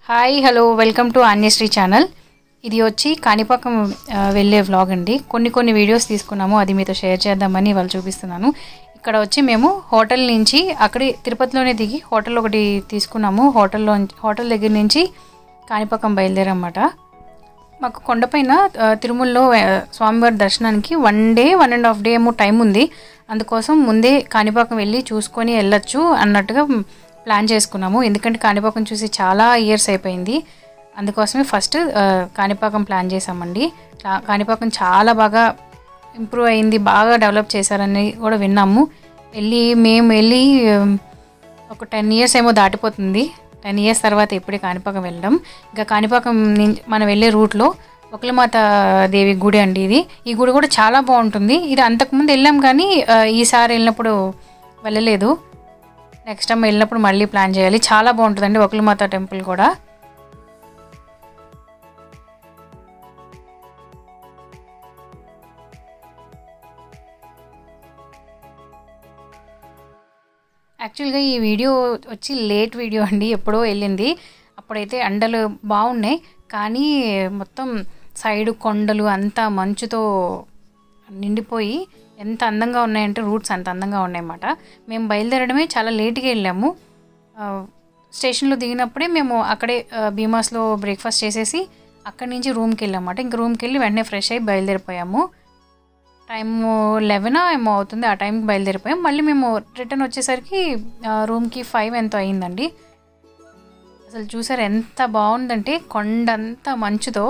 Hi hello welcome to Anyasri channel. ఇది వచ్చి కాణిపాకం వెళ్ళే వ్లాగ్ అండి. కొన్ని వీడియోస్ తీసుకున్నాము, అది మీతో షేర్ చేద్దామని ఇవాళ చూపిస్తున్నాను. ఇక్కడ వచ్చి మేము హోటల్ నుంచి అక్కడే తిరుపతిలోనే దిగి హోటల్ ఒకటి తీసుకున్నాము. హోటల్ దగ్గర నుంచి కాణిపాకం బయలుదేరన్నమాట. మాకు కొండపైన తిరుమలలో స్వామివారి దర్శనానికి 1 డే 1.5 డే ఏమో టైం ఉంది. అందుకోసం ముందే కాణిపాకం వెళ్ళి చూసుకొని వెళ్ళొచ్చు అన్నట్టుగా ప్లాన్ చేసుకున్నాము. ఎందుకంటే కాణిపాకం చూసి చాలా ఇయర్స్ అయిపోయింది. అందుకోసమే ఫస్ట్ కాణిపాకం ప్లాన్ చేసామండి. కాణిపాకం చాలా బాగా ఇంప్రూవ్ అయింది, బాగా డెవలప్ చేశారని కూడా విన్నాము. మేము వెళ్ళి ఒక 10 ఇయర్స్ ఏమో దాటిపోతుంది. 10 ఇయర్స్ తర్వాత ఇప్పుడే కాణిపాకం వెళ్ళడం. ఇంకా కాణిపాకం మనం వెళ్ళే రూట్లో ఒకలమాత దేవి గుడి అండి. ఈ గుడి కూడా చాలా బాగుంటుంది. ఇది అంతకుముందు వెళ్ళాం కానీ ఈసారి వెళ్ళినప్పుడు వెళ్ళలేదు. నెక్స్ట్ టైం వెళ్ళినప్పుడు మళ్ళీ ప్లాన్ చేయాలి. చాలా బాగుంటుందండి ఒకలమాత టెంపుల్ కూడా. యాక్చువల్గా ఈ వీడియో వచ్చి లేట్ వీడియో అండి, ఎప్పుడో వెళ్ళింది. అప్పుడైతే ఎండలు బాగున్నాయి, కానీ మొత్తం సైడ్ కొండలు అంతా మంచుతో నిండిపోయి ఎంత అందంగా ఉన్నాయంటే రూట్స్ అంత అందంగా ఉన్నాయన్నమాట. మేము బయలుదేరడమే చాలా లేట్గా వెళ్ళాము. స్టేషన్లో దిగినప్పుడే మేము అక్కడే భీమాస్లో బ్రేక్ఫాస్ట్ చేసేసి అక్కడి నుంచి రూమ్కి వెళ్ళామన్నమాట. ఇంక రూమ్కి వెళ్ళి వెంటనే ఫ్రెష్ అయ్యి బయలుదేరిపోయాము. టైము 11 ఏమో అవుతుంది, ఆ టైంకి బయలుదేరిపోయాం. మళ్ళీ మేము రిటర్న్ వచ్చేసరికి రూమ్కి 5 ఎంతో అయిందండి. అసలు చూసారు ఎంత బాగుందంటే కొండంతా మంచుతో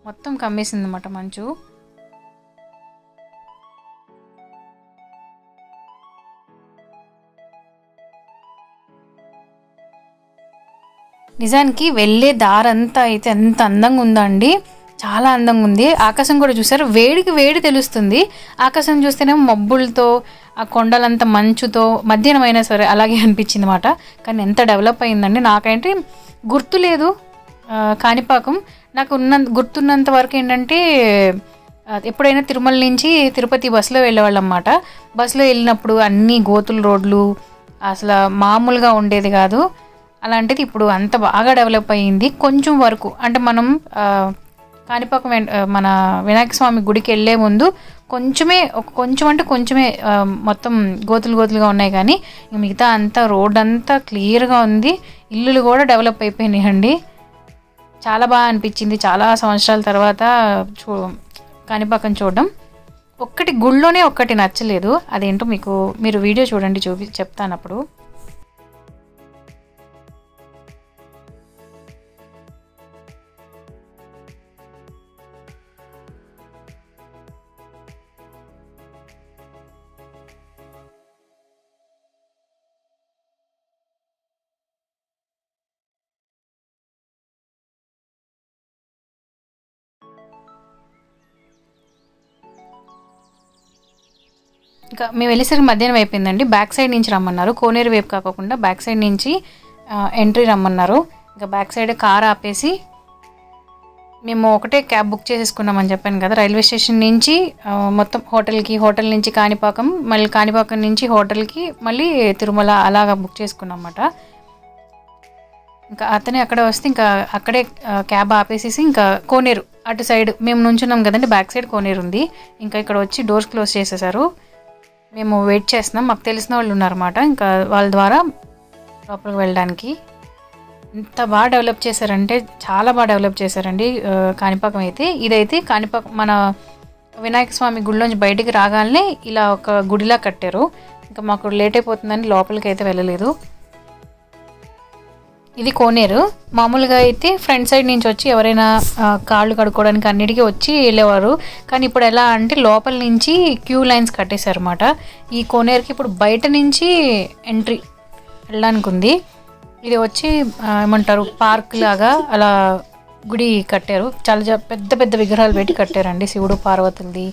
మొత్తం కమ్మేసింది అన్నమాట మంచు. నిజానికి వెళ్ళే దారంతా అయితే ఎంత అందంగా ఉందా అండి, చాలా అందంగా ఉంది. ఆకాశం కూడా చూసారు, వేడి తెలుస్తుంది. ఆకాశం చూస్తేనేమో మబ్బులతో ఆ కొండలంతా మంచుతో మధ్యాహ్నం అయినా సరే అలాగే అనిపించింది అన్నమాట. కానీ ఎంత డెవలప్ అయిందండి. నాకంటే గుర్తులేదు కాణిపాకం. నాకు గుర్తున్నంత వరకు ఏంటంటే ఎప్పుడైనా తిరుమల నుంచి తిరుపతి బస్సులో వెళ్ళేవాళ్ళం అన్నమాట. బస్సులో వెళ్ళినప్పుడు అన్ని గోతుల రోడ్లు, అసలు మామూలుగా ఉండేది కాదు. అలాంటిది ఇప్పుడు అంత బాగా డెవలప్ అయ్యింది. కొంచెం వరకు అంటే మనం కాణిపాకం మన వినాయక స్వామి గుడికి వెళ్ళే ముందు కొంచెమే మొత్తం గోతులుగా ఉన్నాయి. కానీ మిగతా అంతా రోడ్ అంతా క్లియర్గా ఉంది. ఇల్లులు కూడా డెవలప్ అయిపోయినాయి అండి. చాలా బాగా అనిపించింది చాలా సంవత్సరాల తర్వాత కాణిపాకం చూడడం. గుళ్ళోనే ఒక్కటి నచ్చలేదు, అదేంటో మీరు వీడియో చూడండి, చెప్తాను అప్పుడు. ఇంకా మేము వెళ్ళేసరికి మధ్యాహ్నం అయిపోయిందండి. బ్యాక్ సైడ్ నుంచి రమ్మన్నారు, కోనేరు వైపు కాకుండా బ్యాక్ సైడ్ నుంచి ఎంట్రీ రమ్మన్నారు. ఇంకా బ్యాక్ సైడ్ కార్ ఆపేసి మేము ఒకటే క్యాబ్ బుక్ చేసేసుకున్నామని చెప్పాను కదా. రైల్వే స్టేషన్ నుంచి మొత్తం హోటల్ నుంచి కాణిపాకం, మళ్ళీ కాణిపాకం నుంచి హోటల్కి, మళ్ళీ తిరుమల అలాగా బుక్ చేసుకున్నాం అన్నమాట. ఇంకా అతనే అక్కడ వస్తే ఇంకా అక్కడే క్యాబ్ ఆపేసేసి ఇంకా కోనేరు అటు సైడ్ మేము నుంచున్నాం కదండి, బ్యాక్ సైడ్ కోనేరు ఉంది. ఇంకా ఇక్కడ వచ్చి డోర్స్ క్లోజ్ చేసేసారు. మేము వెయిట్ చేస్తున్నాం, మాకు తెలిసిన వాళ్ళు ఉన్నారన్నమాట. ఇంకా వాళ్ళ ద్వారా లోపలికి వెళ్ళడానికి ఎంత బాగా డెవలప్ చేశారంటే చాలా బాగా డెవలప్ చేశారండి కాణిపాకం అయితే. ఇదైతే కాణిపాకం మన వినాయక స్వామి గుడిలోంచి బయటికి రాగానే ఇలా ఒక గుడిలా కట్టారు. ఇంకా మాకు లేట్ అయిపోతుందని లోపలికి అయితే వెళ్ళలేదు. ఇది కోనేరు. మామూలుగా అయితే ఫ్రంట్ సైడ్ నుంచి వచ్చి ఎవరైనా కాళ్ళు కడుక్కోవడానికి అన్నిటికీ వచ్చి వెళ్ళేవారు. కానీ ఇప్పుడు ఎలా అంటే లోపల నుంచి క్యూ లైన్స్ కట్టేశారు అన్నమాట. ఈ కోనేరుకి ఇప్పుడు బయట నుంచి ఎంట్రీ వెళ్ళడానికి ఉంది. ఇది వచ్చి ఏమంటారు పార్క్ లాగా అలా గుడి కట్టారు. చాలా పెద్ద విగ్రహాలు పెట్టి కట్టారండి, శివుడు పార్వతులది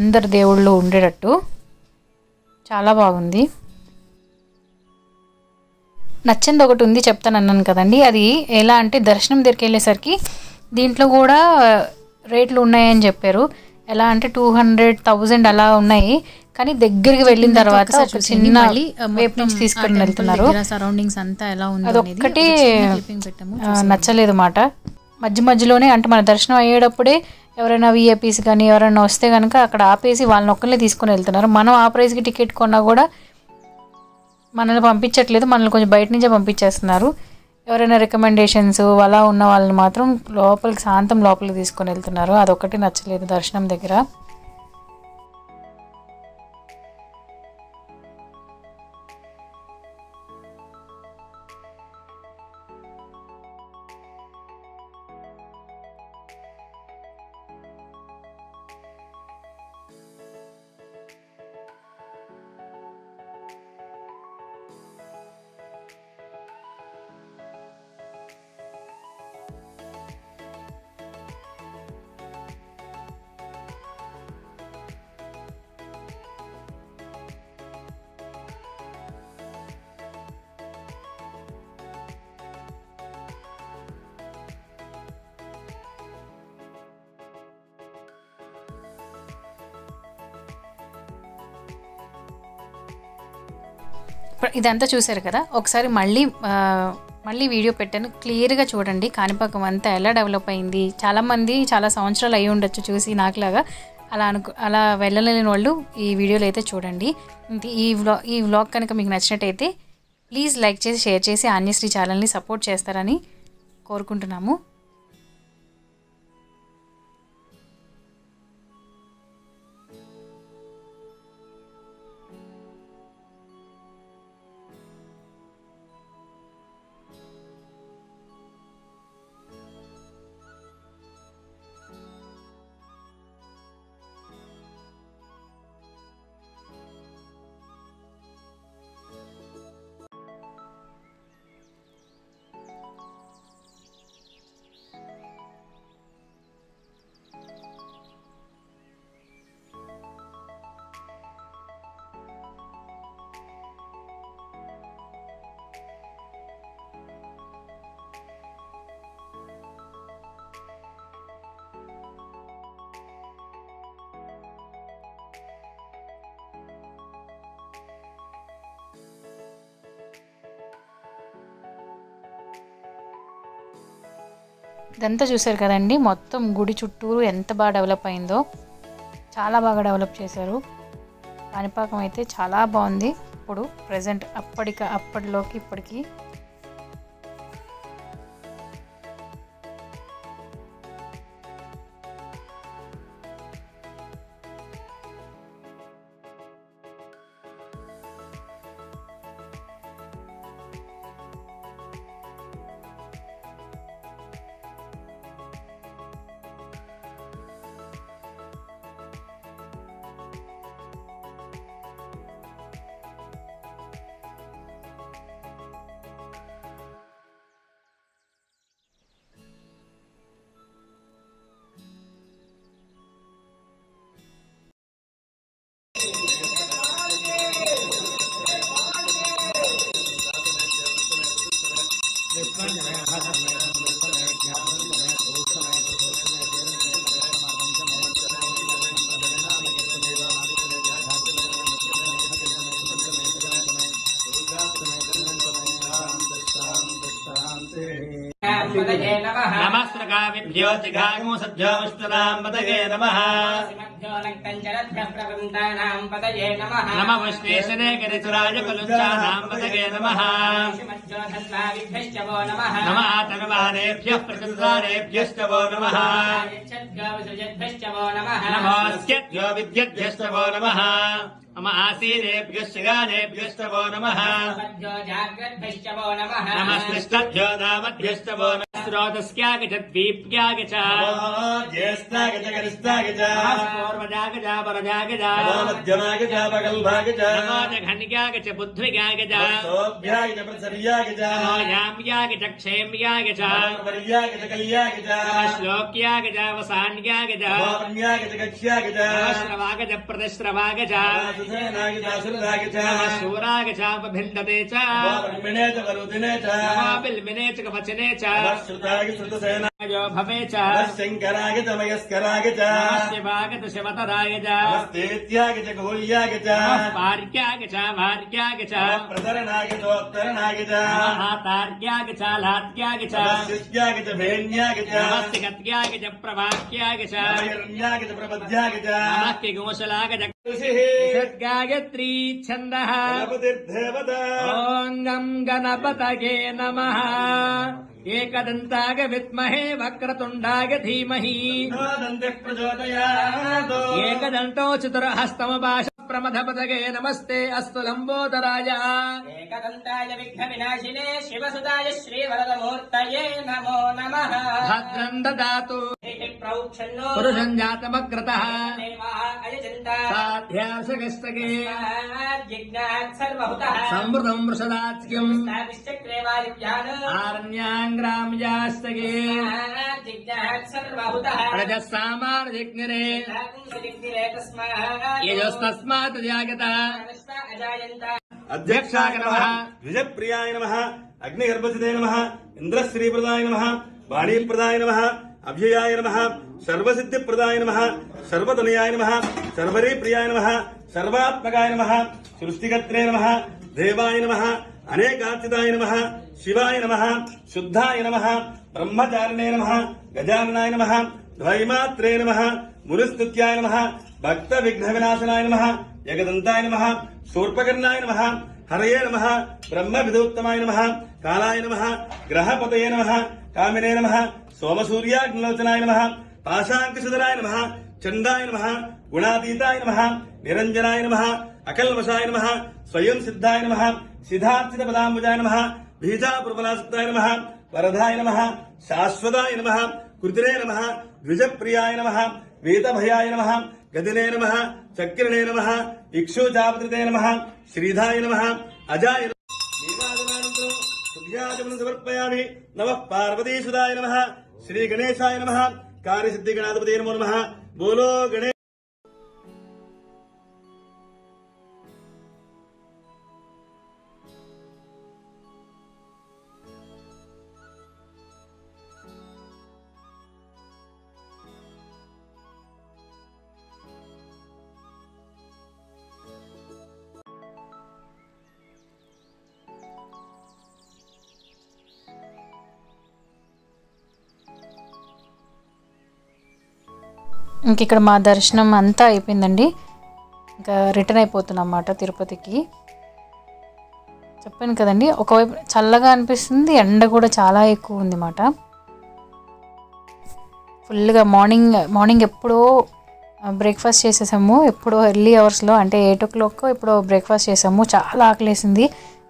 అందరు దేవుళ్ళు ఉండేటట్టు. చాలా బాగుంది. నచ్చింది ఒకటి ఉంది చెప్తాను అన్నాను కదండి, అది ఎలా అంటే దర్శనం దగ్గరికి వెళ్ళేసరికి దీంట్లో కూడా రేట్లు ఉన్నాయని చెప్పారు. ఎలా అంటే 200,000 అలా ఉన్నాయి. కానీ దగ్గరికి వెళ్ళిన తర్వాత ఒక చిన్న వైపు నుంచి తీసుకొని వెళ్తున్నారు. సరౌండింగ్స్ అంతా ఎలా ఉంది అదొక్కటే నచ్చలేదు మాట. మధ్య మధ్యలోనే అంటే మన దర్శనం అయ్యేటప్పుడే ఎవరైనా విఐపీస్ కానీ ఎవరైనా వస్తే కనుక అక్కడ ఆపేసి వాళ్ళని ఒక్కరినే తీసుకొని వెళ్తున్నారు. మనం ఆ ప్రైస్కి టికెట్ కొన్నా కూడా మనల్ని పంపించట్లేదు, మనల్ని కొంచెం బయట నుంచే పంపించేస్తున్నారు. ఎవరైనా రికమెండేషన్స్ అలా ఉన్న వాళ్ళని మాత్రం లోపలికి శాంతం లోపలికి తీసుకొని వెళ్తున్నారు. అదొక్కటి నచ్చలేదు దర్శనం దగ్గర. ఇదంతా చూసారు కదా, ఒకసారి మళ్ళీ వీడియో పెట్టాను, క్లియర్గా చూడండి. కాణిపాకం అంతా ఎలా డెవలప్ అయింది. చాలామంది చాలా సంవత్సరాలు అయి ఉండొచ్చు చూసి నాకులాగా. అలా వెళ్ళలేని వాళ్ళు ఈ వీడియోలో అయితే చూడండి. ఈ వ్లాగ్ కనుక మీకు నచ్చినట్టయితే ప్లీజ్ లైక్ చేసి షేర్ చేసి ఆన్యశ్రీ ఛానల్ని సపోర్ట్ చేస్తారని కోరుకుంటున్నాము. ఇదంతా చూసారు కదండి, మొత్తం గుడి చుట్టూరు ఎంత బాగా డెవలప్ అయిందో. చాలా బాగా డెవలప్ చేశారు. కాణిపాకం అయితే చాలా బాగుంది ఇప్పుడు ప్రజెంట్, అప్పటిలోకి ఇప్పటికి. नमस्त्रकाभ्यो जिघागो सज्जो विष्णुनां पतये नमः। नमः विश्वेशने गिरिसुराय कुलुञ्चानां पतये नमः। नमः तन्वानेभ्यः प्रतिदानेभ्यश्च वो नमः। नमोऽस्यभ्यो विद्यभ्यश्च वो नमः। मम आसीनेभ्यश्च गानेभ्यश्च वो नमः। नमस्कृष्टभ्यो नामभ्यश्च वो नमः। स्रोतस्यागचद्वीप्याग च ज्येष्ठाग च गरिष्ठाग च पूर्वजाग च परजाग च मध्यमाग च पगल्भाग च नमो च घन्याग च बुद्ध्विगाग च सोऽभ्याग च प्रसर्याग च नमो याम्याग च क्षेम्याग च वर्याग च कल्याग च नमः श्लोक्याग च वसान्याग च वर्ण्याग च कक्ष्याग च नमः श्रवाग च प्रतिश्रवाग च सुसेनाग च सुरदाग च नमः शूराग च उपभिन्दते च ब्रह्मणे च वरुदिने च नमो बिल्मिने च कवचने च श्रुताग श्रुतसेनाग तयो भवे च शङ्कराय च मयस्कराय च शिवाय च शिवतराय च नमस्तेत्याय च गौर्याय च पार्याय च भार्याय च प्रतरणाय चोत्तरणाय च तार्याय च लात्याय च शिष्याय च भेण्याय च नमस्तिगत्याय च प्रभात्याय च हिरण्याय च प्रपद्याय च नमस्ति गोशलाय च ऋषिः गायत्री छन्दः गणपतिर्देवता ॐ गं गणपतये नमः एकदन्ताय विद्महे वक्रतुण्डाय धीमहि दन्तिः प्रचोदयात् एकदन्तो चतुर्हस्तमपाश प्रमथपतये नमस्ते अस्तु लम्बोदराय एकदन्ताय विघ्नविनाशिने शिवसुताय श्रीवरदमूर्तये नमो नमः भद्रं ददातु प्रौक्षन्नो पुरुषं जातमग्रतः देवाः अयजन्ता साध्यासगस्तके यज्ञात् सर्वहुतः संवृतं वृषदात्स्यम् विश्चक्रे वायुव्यान् आरण्याङ्ग्राम्यास्तके यज्ञात् सर्वहुतः रजस्सामानजिग्निरे दिग्दिरे तस्मात् यजस्तस्मात् जागतः अजायन्त अध्यक्षाय नमः द्विजप्रियाय नमः अग्निगर्भसिते नमः इन्द्रश्रीप्रदाय नमः वाणीप्रदाय नमः अभ्ययाय नमः सर्वसिद्धिप्रदाय नमः सर्वतनयाय नमः सर्वरीप्रियाय नमः सर्वात्मकाय नमः सृष्टिकर्त्रे नमः देवाय नमः अनेकार्चिताय नमः शिवाय नमः शुद्धाय नमः ब्रह्मचारिणे नमः गजाननाय नमः द्वैमात्रे नमः मुनिस्तुत्याय नमः भक्तविघ्नविनाशनाय नमः जगदन्ताय नमः शूर्पकर्णाय नमः हरये नमः ब्रह्मविदोत्तमाय नमः कालाय नमः ग्रहपतये नमः कामिने नमः सोमसूर्याग्निलोचनाय नमः पाशाङ्कुशधराय नमः चण्डाय नमः गुणातीताय नमः निरञ्जनाय नमः अकल्मषाय नमः स्वयं सिद्धाय नमः सिद्धार्थितपदाम्बुजाय नमः बीजापुरफलासक्ताय नमः वरदाय नमः शाश्वताय नमः कृतिरे नमः द्विजप्रियाय नमः वेदभयाय नमः गदिने नमः चक्रिणे नमः इक्षुजापत्रिते नमः श्रीधाय नमः अजाय नीराजनानन्तरं समर्पयामि नमः पार्वतीसुताय नमः श्रीगणेशाय नमः कार्यसिद्धिगणाधिपतये नमो नमः बोलो गणेश ఇంక ఇక్కడ మా దర్శనం అంతా అయిపోయిందండి. ఇంకా రిటర్న్ అయిపోతున్నాం అన్నమాట తిరుపతికి. చెప్పాను కదండి, ఒకవైపు చల్లగా అనిపిస్తుంది, ఎండ కూడా చాలా ఎక్కువ ఉంది అన్నమాట. ఫుల్గా మార్నింగ్ ఎప్పుడో బ్రేక్ఫాస్ట్ చేసేసాము, ఎప్పుడో ఎర్లీ అవర్స్లో, అంటే 8 o'clock ఎప్పుడో బ్రేక్ఫాస్ట్ చేసాము. చాలా ఆకలేసింది.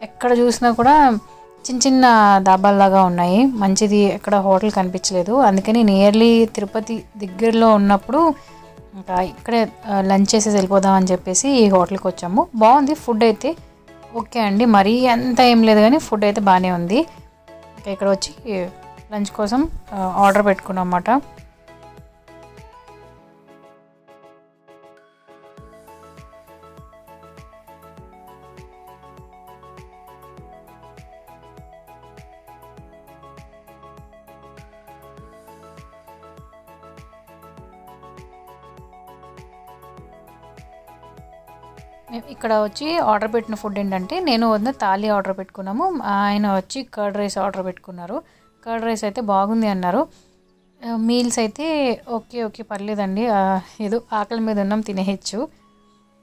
ఎక్కడ చూసినా కూడా చిన్న చిన్న దాబాల్లాగా ఉన్నాయి, మంచిది ఎక్కడ హోటల్ కనిపించలేదు. అందుకని నియర్లీ తిరుపతి దగ్గరలో ఉన్నప్పుడు ఇంకా ఇక్కడే లంచ్ చేసేసి వెళ్ళిపోదాం అని చెప్పేసి ఈ హోటల్కి వచ్చాము. బాగుంది ఫుడ్ అయితే, ఓకే అండి, మరీ అంత ఏం లేదు కానీ ఫుడ్ అయితే బాగానే ఉంది. ఇంకా ఇక్కడ వచ్చి లంచ్ కోసం ఆర్డర్ పెట్టుకున్నాం అన్నమాట. ఇక్కడ వచ్చి ఆర్డర్ పెట్టిన ఫుడ్ ఏంటంటే, నేను వద్ద థాలీ ఆర్డర్ పెట్టుకున్నాము, ఆయన వచ్చి కర్డ్ రైస్ ఆర్డర్ పెట్టుకున్నారు. కర్డ్ రైస్ అయితే బాగుంది అన్నారు. మీల్స్ అయితే ఓకే పర్లేదండి, ఏదో ఆకలి మీద ఉన్నాం, తినేయచ్చు.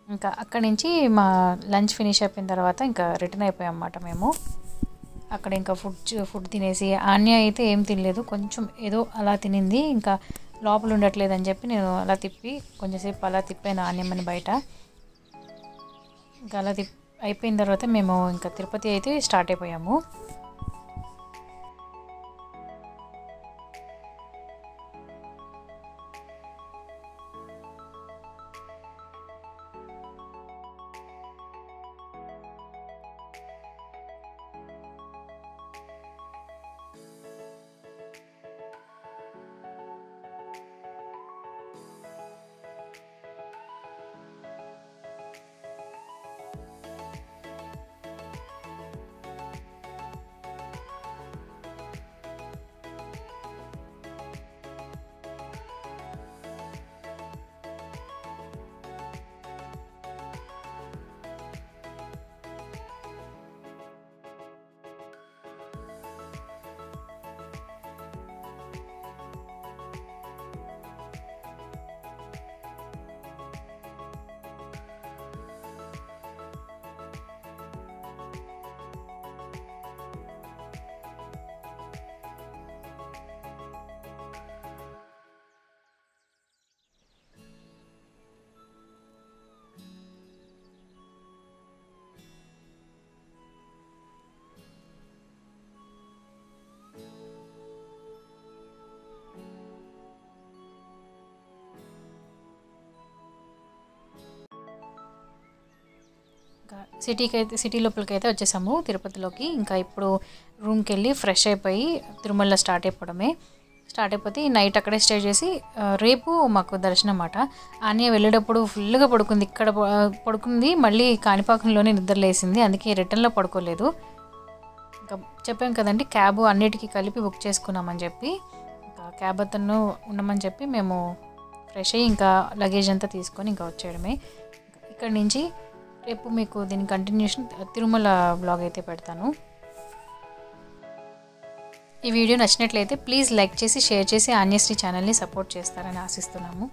ఇంకా అక్కడి నుంచి మా లంచ్ ఫినిష్ అయిపోయిన తర్వాత ఇంకా రిటర్న్ అయిపోయాం అన్నమాట మేము. అక్కడ ఇంకా ఫుడ్ తినేసి, ఆన్య అయితే ఏం తినలేదు, కొంచెం ఏదో అలా తినింది. ఇంకా లోపల ఉండట్లేదని చెప్పి నేను అలా కొంచెంసేపు అలా తిప్పాను ఆన్యమని బయట. ఇంకా అలా అయిపోయిన తర్వాత మేము ఇంకా తిరుపతి అయితే స్టార్ట్ అయిపోయాము. ఇంకా సిటీ లోపలికి అయితే వచ్చేసాము తిరుపతిలోకి. ఇంకా ఇప్పుడు రూమ్కి వెళ్ళి ఫ్రెష్ అయిపోయి తిరుమలలో స్టార్ట్ అయిపోతే నైట్ అక్కడే స్టే చేసి రేపు మాకు దర్శనం అన్నమాట. ఆన్య వెళ్ళేటప్పుడు ఫుల్గా పడుకుంది, ఇక్కడ పడుకుంది, మళ్ళీ కాణిపాకంలోనే నిద్రలేసింది, అందుకే రిటర్న్లో పడుకోలేదు. ఇంకా చెప్పాం కదండి క్యాబ్ అన్నిటికీ కలిపి బుక్ చేసుకున్నామని చెప్పి, ఇంకా క్యాబ్ అతను ఉండమని చెప్పి మేము ఫ్రెష్ అయ్యి ఇంకా లగేజ్ అంతా తీసుకొని ఇంకా వచ్చేయడమే. ఇక్కడ నుంచి రేపు మీకు దీని కంటిన్యూషన్ తిరుమల బ్లాగ్ అయితే పెడతాను. ఈ వీడియో నచ్చినట్లయితే ప్లీజ్ లైక్ చేసి షేర్ చేసి ఆన్యశ్రీ ఛానల్ని సపోర్ట్ చేస్తారని ఆశిస్తున్నాము.